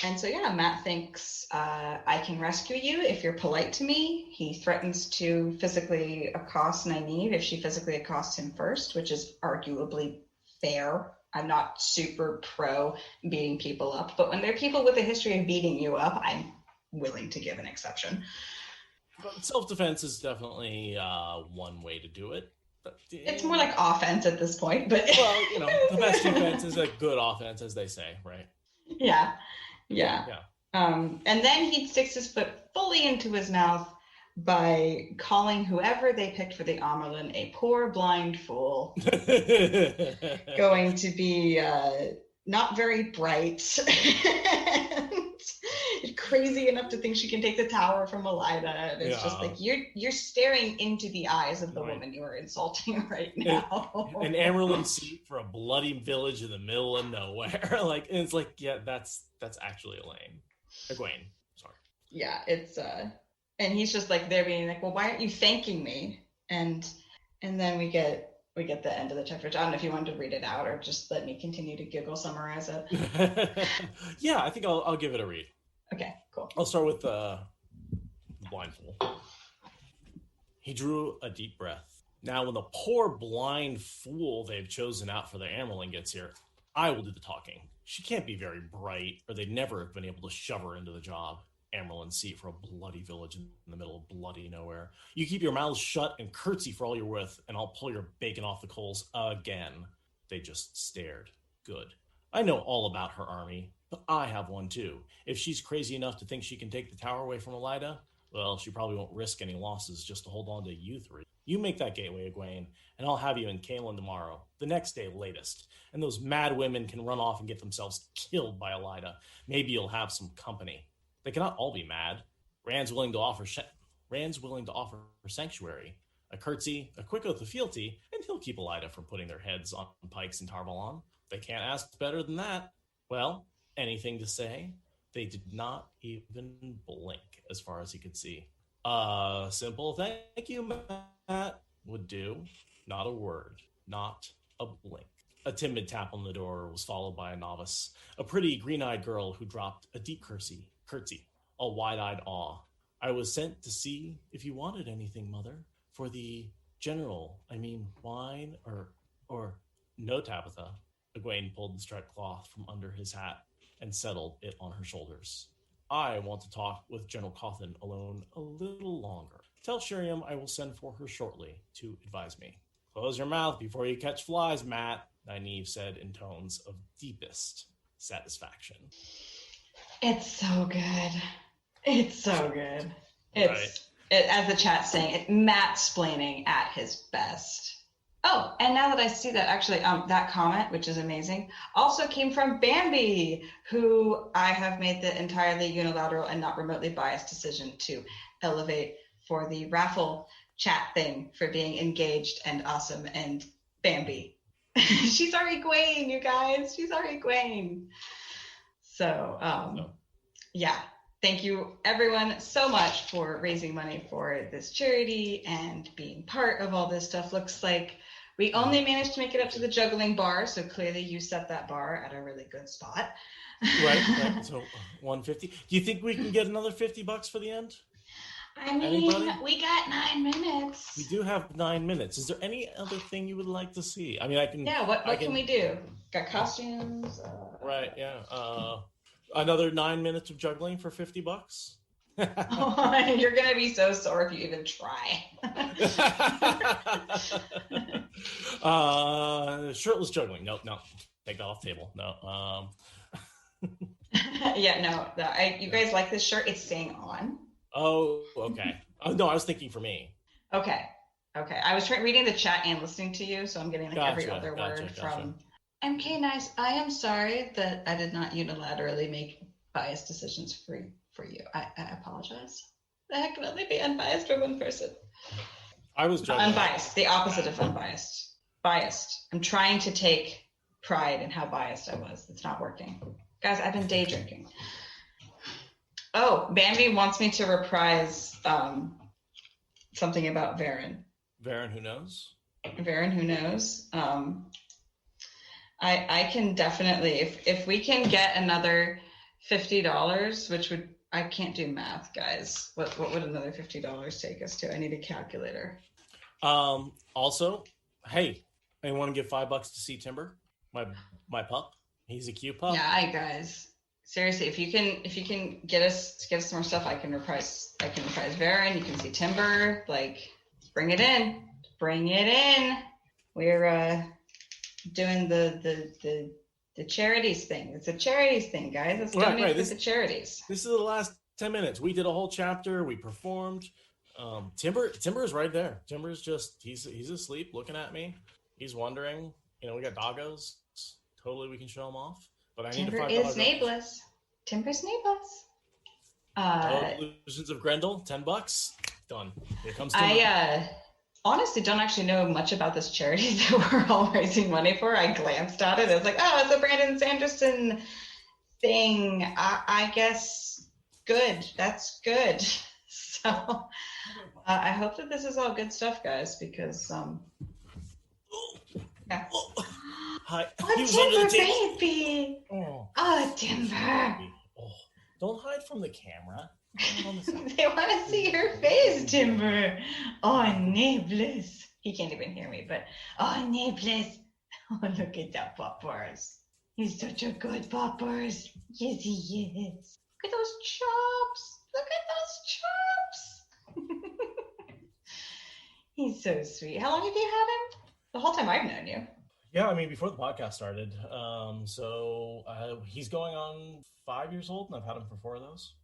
And so, yeah, Matt thinks, I can rescue you if you're polite to me. He threatens to physically accost Nynaeve if she physically accosts him first, which is arguably fair. I'm not super pro beating people up, but when there are people with a history of beating you up, I'm willing to give an exception. But self-defense is definitely one way to do it. But, it's more like offense at this point, but well, the best defense is a good offense, as they say, right? Yeah. And then he sticks his foot fully into his mouth by calling whoever they picked for the Amerlin a poor blind fool, going to be not very bright, crazy enough to think she can take the tower from Elida. And it's just like, you're staring into the eyes of the woman you are insulting right now. An Amerlin seat for a bloody village in the middle of nowhere. Like, and it's like, yeah, that's actually Egwene. Sorry. Yeah, it's and he's just like there being like, well, why aren't you thanking me? And then we get the end of the chapter. I don't know if you wanted to read it out or just let me continue to giggle summarize it. Yeah, I think I'll give it a read. Okay, cool. I'll start with the blind fool. He drew a deep breath. Now, when the poor blind fool they've chosen out for their Amerlin gets here, I will do the talking. She can't be very bright, or they'd never have been able to shove her into the job. Amerlin seat for a bloody village in the middle of bloody nowhere. You keep your mouths shut and curtsy for all you're worth, and I'll pull your bacon off the coals again. They just stared. Good. I know all about her army, but I have one too. If she's crazy enough to think she can take the tower away from Elida, well, she probably won't risk any losses just to hold on to you three. You make that gateway, Egwene, and I'll have you in Caelin tomorrow, the next day latest. And those mad women can run off and get themselves killed by Elida. Maybe you'll have some company. They cannot all be mad. Rand's willing to offer sanctuary, a curtsy, a quick oath of fealty, and he'll keep Elida from putting their heads on pikes in Tarvalon. They can't ask better than that. Well, anything to say? They did not even blink as far as he could see. Simple thank you, Matt, would do. Not a word, not a blink. A timid tap on the door was followed by a novice, a pretty green-eyed girl who dropped a deep curtsy, a wide-eyed awe. I was sent to see if you wanted anything, Mother, for the general. Wine or no, Tabitha. Egwene pulled the striped cloth from under his hat and settled it on her shoulders. I want to talk with General Cawthon alone a little longer. Tell Sheriam I will send for her shortly to advise me. Close your mouth before you catch flies, Matt, Nynaeve said in tones of deepest satisfaction. It's so good. It's so good. It's, as the chat's saying, it's Matt-splaining at his best. Oh, and now that I see that, actually, that comment, which is amazing, also came from Bambi, who I have made the entirely unilateral and not remotely biased decision to elevate for the raffle chat thing for being engaged and awesome. And Bambi, she's our Egwene, you guys. She's our Egwene. So, yeah. Thank you, everyone, so much for raising money for this charity and being part of all this stuff. Looks like we only managed to make it up to the juggling bar, so clearly you set that bar at a really good spot. Right. So $150. Do you think we can get another $50 for the end? Anybody? We got 9 minutes. We do have 9 minutes. Is there any other thing you would like to see? I can. Yeah. What can we do? Got costumes. Right. Yeah. Another 9 minutes of juggling for $50. Oh, you're gonna be so sore if you even try. Shirtless juggling. No. Take that off the table. No. Yeah, no. You guys like this shirt? It's staying on. Oh, okay. No, I was thinking for me. Okay. I was reading the chat and listening to you, so I'm getting every other word from MK Nice. I am sorry that I did not unilaterally make biased decisions for you. I apologize. I can only be unbiased for one person. I was juggling. Unbiased, the opposite of unbiased. Biased. I'm trying to take pride in how biased I was. It's not working. Guys, I've been day drinking. Oh, Bambi wants me to reprise something about Verin. Verin, who knows? Verin, who knows? I can definitely, if we can get another $50, which would, I can't do math, guys. What would another $50 take us to? I need a calculator. Also, hey, I want to give $5 to see Timber, my pup. He's a cute pup. Yeah, guys. Seriously, if you can get us some more stuff, I can reprise Verin. You can see Timber. Like, bring it in. We're doing the charities thing. It's a charities thing, guys. Let's donate to the charities. This is the last 10 minutes. We did a whole chapter. We performed. Timber is right there. Timber's just he's asleep, looking at me. He's wondering. We got doggos. Totally, we can show him off. But I need to find Nae'blis. Timber's Nae'blis. Illusions of Grendel, $10. Done. Here comes Timber. I honestly don't actually know much about this charity that we're all raising money for. I glanced at it. I was like, oh, it's a Brandon Sanderson thing. I guess good. That's good. So I hope that this is all good stuff, guys, because yeah. Hi. Oh, Timber, baby. Oh, Timber. Oh, don't hide from the camera. They want to see your face, Timber. Oh, Nae'blis. He can't even hear me, but oh, Nae'blis. Oh, look at that poppers. He's such a good poppers. Yes, he is. Look at those chops. Look at those chops. He's so sweet. How long have you had him? The whole time I've known you. Yeah, I mean, before the podcast started. He's going on 5 years old, and I've had him for 4 of those.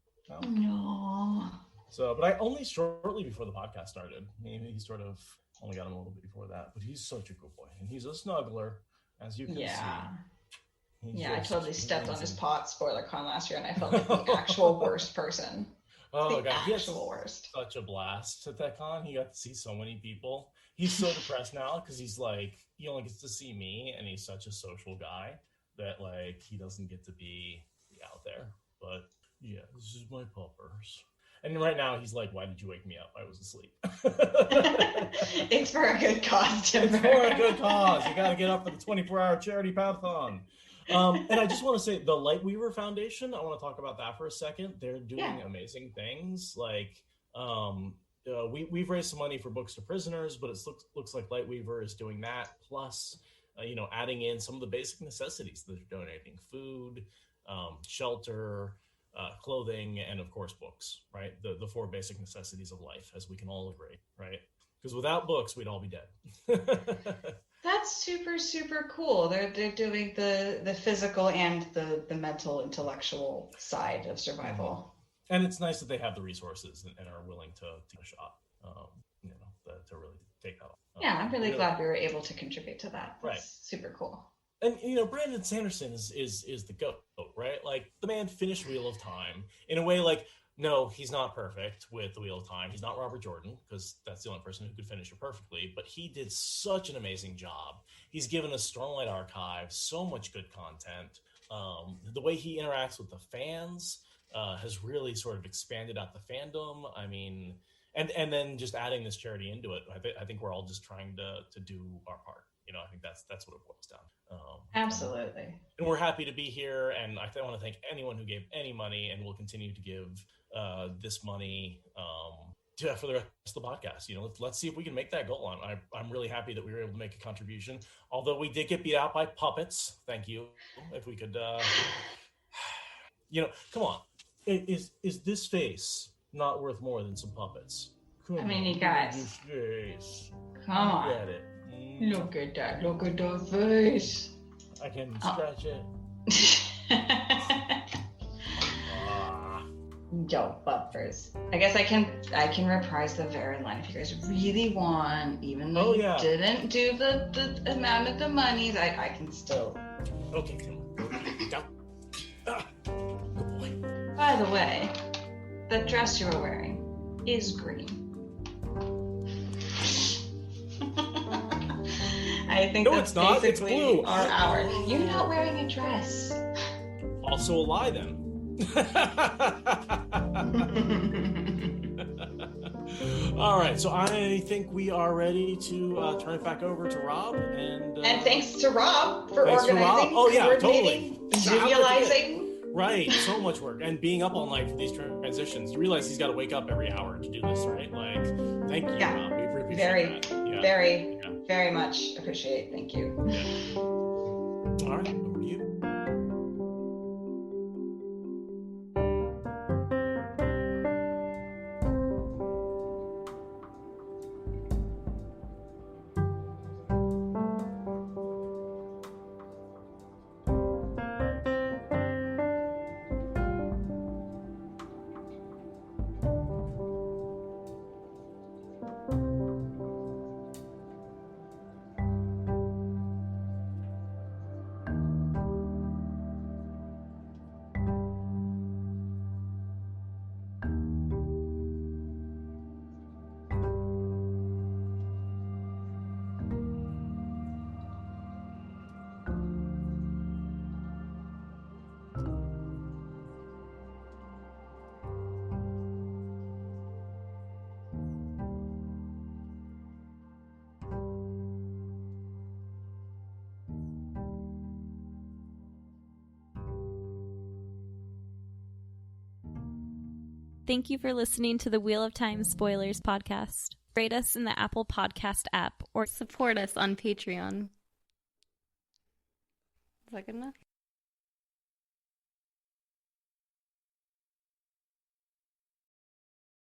No. So, but I only shortly before the podcast started. He sort of only got him a little bit before that, but he's such a good boy, and he's a snuggler, as you can see. Yeah, I totally stepped on his pot SpoilerCon last year, and I felt like the actual worst person. Oh god, he had worst. Such a blast at that con. He got to see so many people. He's so depressed now because he's like, he only gets to see me, and he's such a social guy that like he doesn't get to be out there. But yeah, this is my puppers. And right now he's like, why did you wake me up? I was asleep. It's for a good cause, Timber. It's for a good cause. You got to get up for the 24-hour charity padathon. And I just want to say the Lightweaver Foundation, I want to talk about that for a second. They're doing amazing things. Like we've raised some money for books to prisoners, but it looks like Lightweaver is doing that. Plus, adding in some of the basic necessities that they're donating: food, shelter, clothing, and of course books, right? The 4 basic necessities of life, as we can all agree, right? Because without books, we'd all be dead. That's super, super cool. They're doing the physical and the mental, intellectual side of survival. And it's nice that they have the resources and are willing to take a shot, to really take that on. Yeah, I'm really glad we were able to contribute to that. That's super cool. And Brandon Sanderson is the GOAT, right? Like, the man finished Wheel of Time in a way. Like, no, he's not perfect with the Wheel of Time. He's not Robert Jordan, because that's the only person who could finish it perfectly. But he did such an amazing job. He's given us Stormlight Archive so much good content. The way he interacts with the fans has really sort of expanded out the fandom. I mean, and then just adding this charity into it, I think we're all just trying to do our part. I think that's what it boils down. Absolutely. And we're happy to be here. And I want to thank anyone who gave any money and will continue to give this money for the rest of the podcast. Let's see if we can make that goal. I'm really happy that we were able to make a contribution. Although we did get beat out by puppets. Thank you. If we could, come on. Is this face not worth more than some puppets? You guys. Come on. Look at it. Look at that. Look at that face. I can scratch it. Yo, buffers. I guess I can reprise the Verin line if you guys really want, even though you didn't do the amount of the monies. I can still. Okay, come on. Good boy. By the way, the dress you were wearing is green. I think that's basically our hour. You're not wearing a dress. Also a lie, then. All right, so I think we are ready to turn it back over to Rob. And thanks to Rob for organizing, coordinating, visualizing. Right, so much work. And being up all night for these transitions. You realize he's got to wake up every hour to do this, right? Like, thank you, Rob. We appreciate that. Very much appreciate. Thank you. Yeah. All right, over to you. Thank you for listening to the Wheel of Time Spoilers podcast. Rate us in the Apple Podcast app or support us on Patreon. Is that good enough?